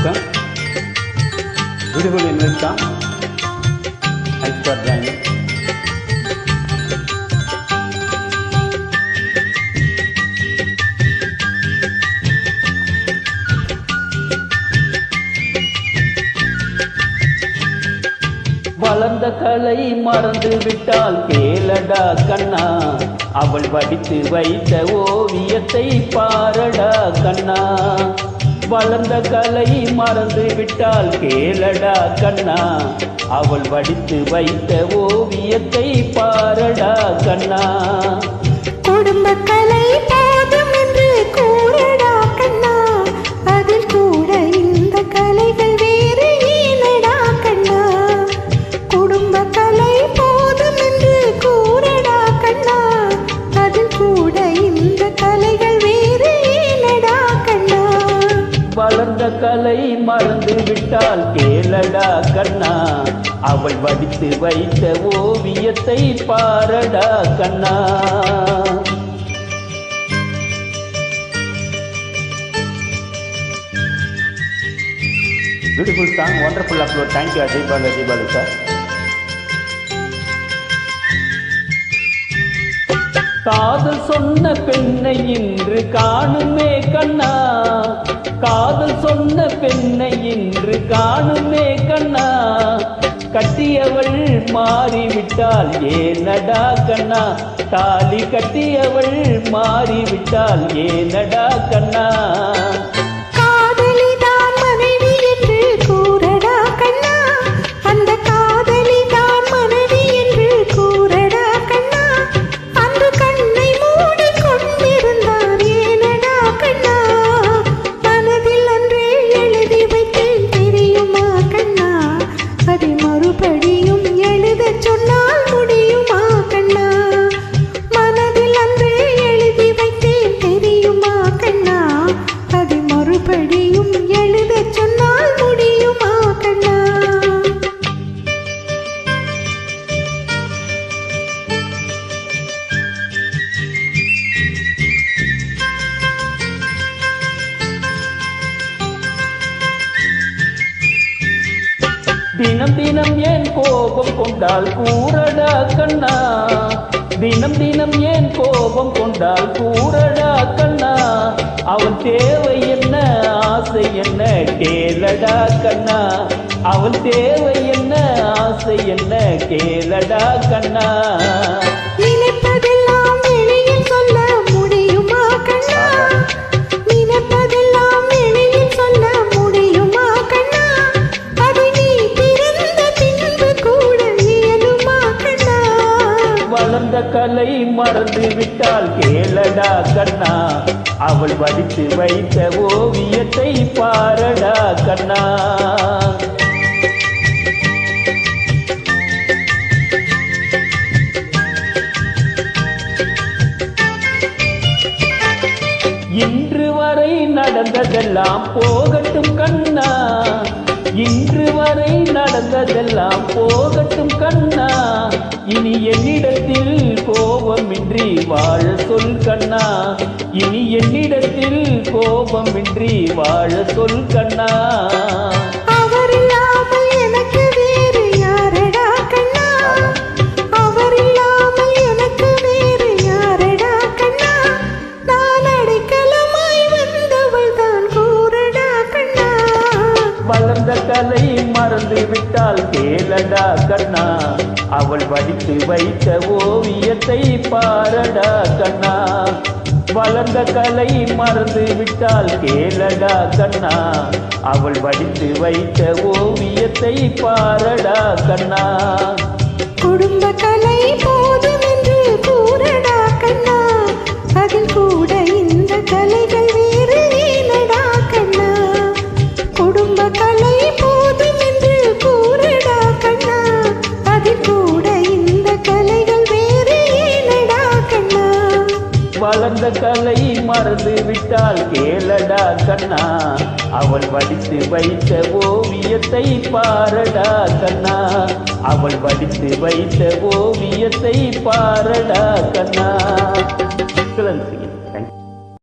Welcome. Beautiful investor. Thanks for joining. வளர்ந்த கலை மறந்து விட்டால் கேளடா கண்ணா, அவள் வடித்து வைத்த ஓவியத்தை பாரடா கண்ணா. வளர்ந்த கலை மறந்து விட்டால் கேளடா கண்ணா, அவள் வடித்து வைத்த ஓவியத்தை பாரடா கண்ணா. குடும்ப கலை போதும் என்று கூறடா கண்ணா, அதில் கூட இந்த கலைகள் வேறு ஏனடா கண்ணா. குடும்ப கலை போதும் என்று கூறடா கண்ணா, அதில் கூட இந்த கலைகள் வேறு ஏனடா கண்ணா. வளர்ந்த கலை மறந்து விட்டால் கேளடா கண்ணா, அவள் வடித்து வைத்த ஓவியத்தை பாரடா கண்ணா. Beautiful song, wonderful upload. Thank you Ajay Balu sir. காதல் சொன்ன பெண்ணை இன்று காணுமே கண்ணா, காதல் சொன்ன பெண்ணை இன்று காணுமே கண்ணா. கட்டியவள் மாறிவிட்டால் ஏனடா கண்ணா, தாலி கட்டியவள் மாறிவிட்டால் ஏனடா கண்ணா. தினம் தினம் ஏன் கோபம் கொண்டால் கூறடா கண்ணா, தினம் தினம் ஏன் கோபம் கொண்டால் கூறடா கண்ணா. அவன் தேவை என்ன ஆசை என்ன கேளடா கண்ணா, அவன் தேவை என்ன ஆசை என்ன கேளடா கண்ணா. நினைப்பதெல்லாம் வெளியில் சொல்ல முடியுமா கண்ணா, நினைப்பதெல்லாம் வெளியில் சொல்ல முடியுமா கண்ணா. அதை நீ பிறந்த பின்பு கூட இயலுமா கண்ணா. வளர்ந்த கலை மறந்து விட்டால் கேளடா கண்ணா, அவள் வடித்து வைத்த ஓவியத்தை பாரடா கண்ணா. இன்று வரை நடந்ததெல்லாம் போகட்டும் கண்ணா, இன்று வரை நடந்ததெல்லாம் போகட்டும் கண்ணா. இனி என்னிடத்தில் கோபமின்றி வாழ சொல் கண்ணா, இனி என்னிடத்தில் கோபமின்றி வாழ சொல் கண்ணா. அவர் இல்லாமல் எனக்கு வேறு யாரடா கண்ணா, அவர் இல்லாமல் எனக்கு வேறு யாரடா கண்ணா. நான் அடைக்கலமாய் வந்தவள் தான் கூறடா கண்ணா. வளர்ந்த கலை மறந்து விட்டால் கேளடா கண்ணா, அவள் வடித்து வைத்த ஓவியத்தை பாரடா கண்ணா. வளர்ந்த கலை மறந்து விட்டால் கேளடா கண்ணா, அவள் வடித்து வைத்த ஓவியத்தை பாரடா கண்ணா. குடும்ப கலை போதும் என்று கூறடா கண்ணா, அதில் கூட இந்த கலைகள் வேறு ஏனடா கண்ணா. குடும்ப கலை போதும் என்று கூறடா கண்ணா, அதில் கூட இந்த கலைகள் வேறு ஏனடா கண்ணா. வளர்ந்த கலை மறந்து விட்டால் கேளடா கண்ணா, அவள் வடித்து வைத்த ஓவியத்தை பாரடா கண்ணா, அவள் வடித்து வைத்த ஓவியத்தை பாரடா கண்ணா.